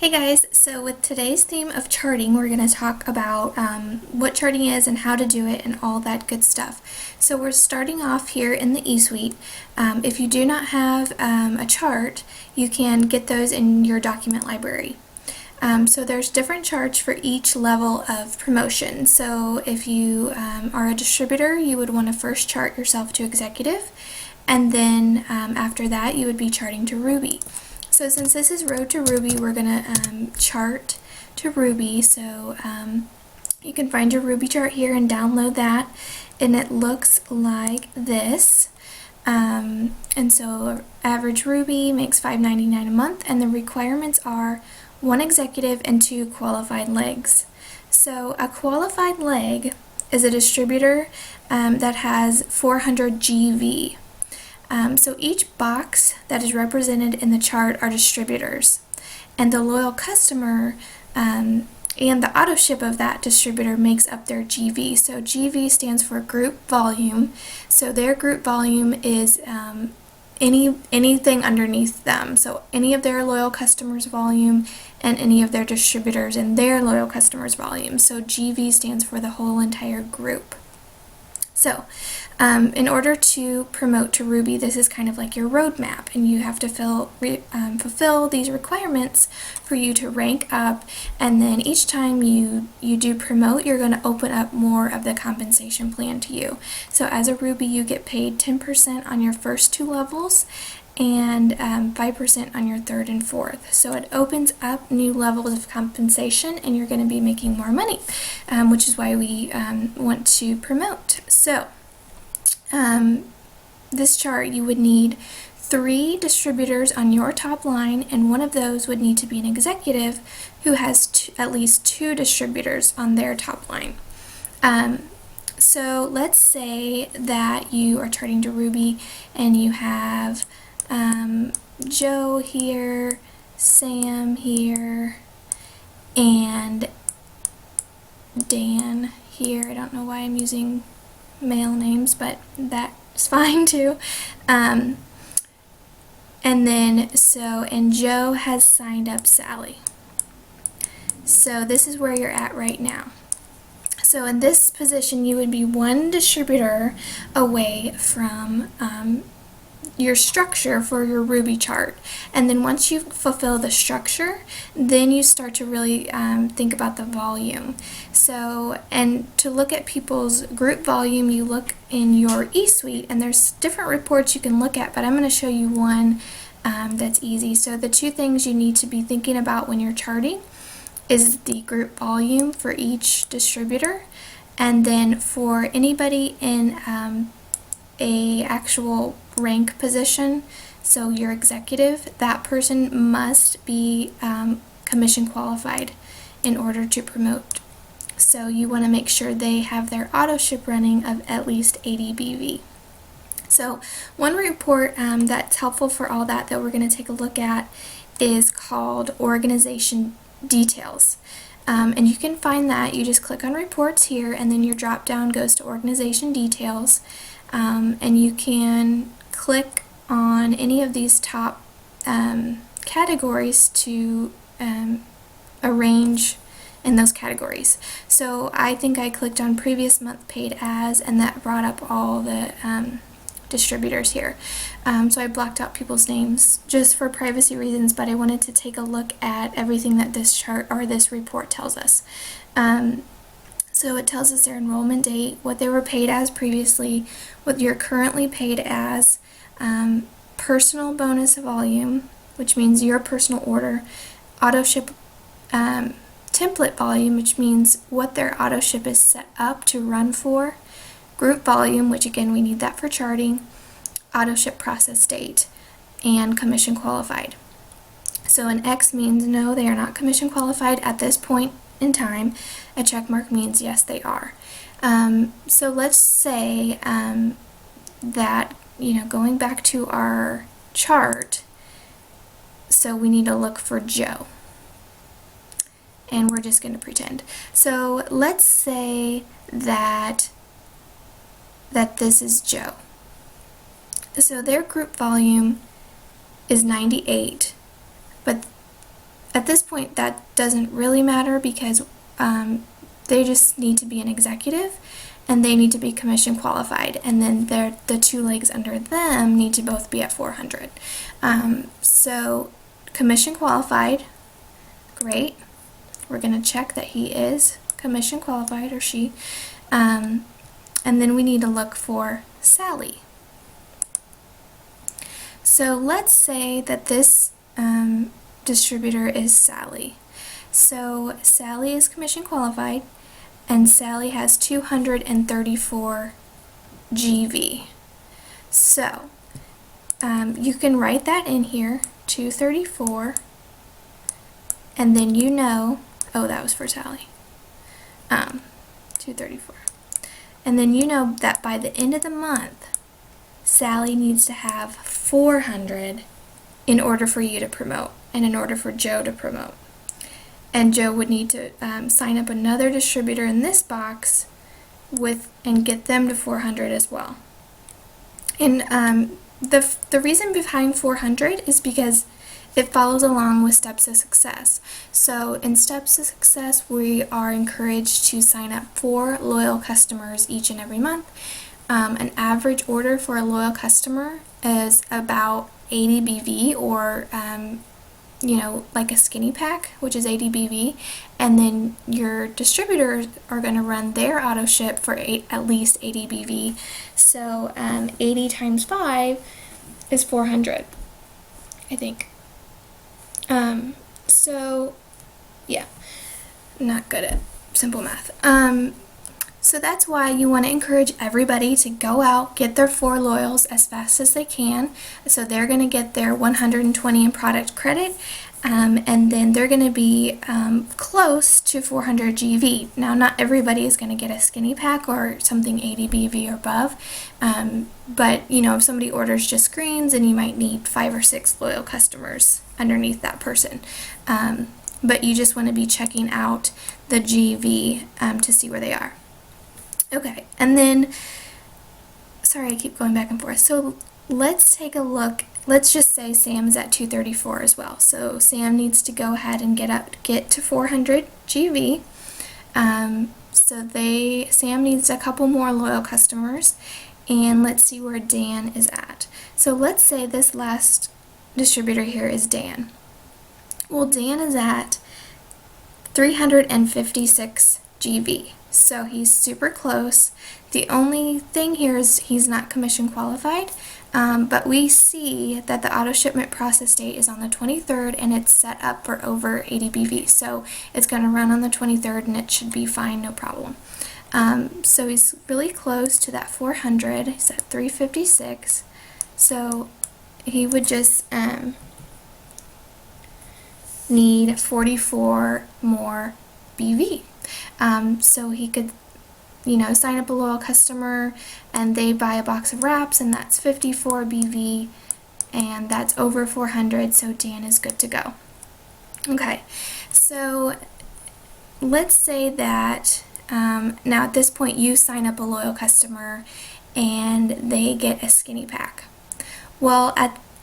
Hey guys, so with today's theme of charting, we're going to talk about what charting is and how to do it and all that good stuff. So we're starting off here in the eSuite. If you do not have a chart, you can get those in your document library. So there's different charts for each level of promotion. So if you are a distributor, you would want to first chart yourself to executive, and then after that you would be charting to Ruby. So since this is Road to Ruby, we're going to chart to Ruby. So you can find your Ruby chart here and download that, and it looks like this. And so average Ruby makes $5.99 a month, and the requirements are 1 executive and 2 qualified legs. So a qualified leg is a distributor that has 400 GV. So each box that is represented in the chart are distributors, and the loyal customer and the auto ship of that distributor makes up their GV. So GV stands for group volume. So their group volume is anything underneath them. So any of their loyal customers' volume and any of their distributors and their loyal customers' volume. So GV stands for the whole entire group. So in order to promote to Ruby, this is kind of like your roadmap, and you have to fulfill these requirements for you to rank up, and then each time you do promote, you're going to open up more of the compensation plan to you. So as a Ruby, you get paid 10% on your first 2 levels, and 5% on your 3rd and 4th. So it opens up new levels of compensation, and you're going to be making more money, which is why we want to promote. So this chart, you would need 3 distributors on your top line, and one of those would need to be an executive who has at least 2 distributors on their top line. So let's say that you are charting to Ruby and you have Joe here, Sam here, and Dan here. I don't know why I'm using male names, but that's fine too. And Joe has signed up Sally. So this is where you're at right now. So in this position, you would be 1 distributor away from your structure for your Ruby chart. And then once you fulfill the structure, then you start to really think about the volume. So, and to look at people's group volume, you look in your eSuite, and there's different reports you can look at, but I'm going to show you one that's easy. So the 2 things you need to be thinking about when you're charting is the group volume for each distributor, and then for anybody in a actual rank position, so your executive, that person must be commission qualified in order to promote. So you want to make sure they have their auto ship running of at least 80 BV. So one report that's helpful for all that we're going to take a look at is called Organization Details. And you can find that, you just click on reports here, and then your drop down goes to Organization Details, and you can click on any of these top categories to arrange in those categories. So I think I clicked on previous month paid as, and that brought up all the distributors here. So I blocked out people's names just for privacy reasons, but I wanted to take a look at everything that this chart or this report tells us. So it tells us their enrollment date, what they were paid as previously, what you're currently paid as, personal bonus volume, which means your personal order, auto ship template volume, which means what their auto ship is set up to run for, group volume, which again we need that for charting, auto ship process date, and commission qualified. So an X means no, they are not commission qualified at this point in time. A check mark means yes, they are. So let's say that, going back to our chart, so we need to look for Joe. And we're just going to pretend. So let's say that this is Joe. So their group volume is 98, but at this point that doesn't really matter because they just need to be an executive and they need to be commission qualified, and then the two legs under them need to both be at 400. So commission qualified, great. We're going to check that he is commission qualified, or she, and then we need to look for Sally. So let's say that this distributor is Sally. So Sally is commission qualified, and Sally has 234 GV. So you can write that in here, 234, and then you know, oh, that was for Sally, 234. And then you know that by the end of the month, Sally needs to have 400 in order for you to promote, and in order for Joe to promote. And Joe would need to sign up another distributor in this box and get them to 400 as well. And the reason behind 400 is because it follows along with Steps to Success. So in Steps to Success, we are encouraged to sign up 4 loyal customers each and every month. An average order for a loyal customer is about 80 BV, or like a skinny pack, which is 80 BV, and then your distributors are going to run their auto ship for at least 80 BV. So 80 times 5 is 400, I think. So yeah, I'm not good at simple math. So that's why you want to encourage everybody to go out, get their 4 loyals as fast as they can. So they're going to get their 120 in product credit, and then they're going to be close to 400 GV. Now, not everybody is going to get a skinny pack or something 80 BV or above, but if somebody orders just greens, then you might need 5 or 6 loyal customers underneath that person. But you just want to be checking out the GV to see where they are. Okay, and then, sorry, I keep going back and forth. So let's take a look. Let's just say Sam's at 234 as well. So Sam needs to go ahead and get to 400 GV. Sam needs a couple more loyal customers, and let's see where Dan is at. So let's say this last distributor here is Dan. Well, Dan is at 356 GV. So he's super close. The only thing here is he's not commission qualified, but we see that the auto shipment process date is on the 23rd, and it's set up for over 80 BV. So it's going to run on the 23rd, and it should be fine, no problem. So he's really close to that 400. He's at 356. So he would just need 44 more BV. So he could, sign up a loyal customer and they buy a box of wraps, and that's 54 BV, and that's over 400, so Dan is good to go. Okay, so let's say that now at this point you sign up a loyal customer and they get a skinny pack. Well,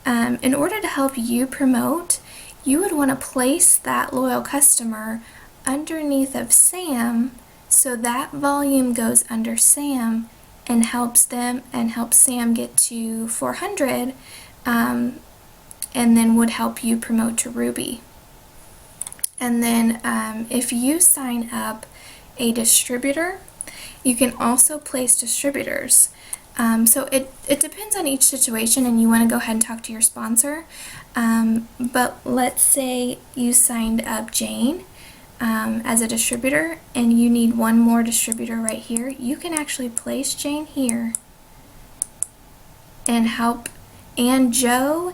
in order to help you promote, you would want to place that loyal customer underneath of Sam, so that volume goes under Sam and helps Sam get to 400, and then would help you promote to Ruby. And then if you sign up a distributor, you can also place distributors. So it depends on each situation, and you want to go ahead and talk to your sponsor. But let's say you signed up Jane as a distributor, and you need one more distributor right here. You can actually place Jane here and help, and Joe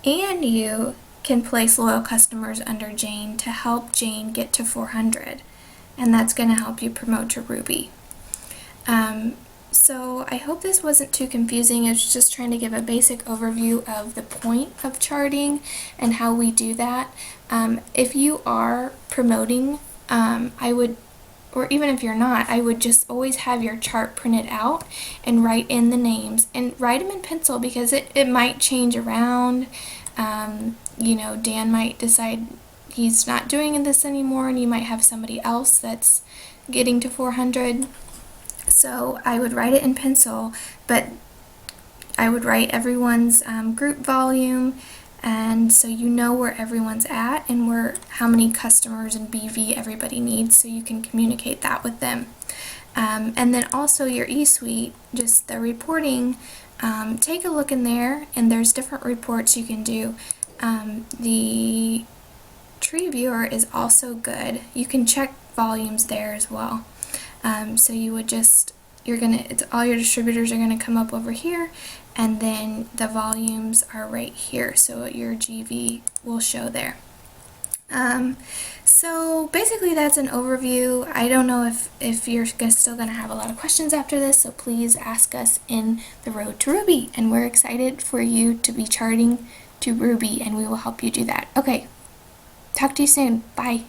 and you can place loyal customers under Jane to help Jane get to 400, and that's going to help you promote to Ruby. So I hope this wasn't too confusing. I was just trying to give a basic overview of the point of charting and how we do that. If you are promoting, I would, or even if you're not, I would just always have your chart printed out and write in the names, and write them in pencil, because it might change around. Dan might decide he's not doing this anymore, and you might have somebody else that's getting to 400. So I would write it in pencil, but I would write everyone's group volume, and so you know where everyone's at and where how many customers and BV everybody needs, so you can communicate that with them. And then also your eSuite, just the reporting, take a look in there, and there's different reports you can do. The Tree Viewer is also good. You can check volumes there as well. So you would just, all your distributors are gonna come up over here, and then the volumes are right here, so your GV will show there. So basically that's an overview. I don't know if you're still going to have a lot of questions after this, so please ask us in the Road to Ruby, and we're excited for you to be charting to Ruby, and we will help you do that. Okay, talk to you soon. Bye.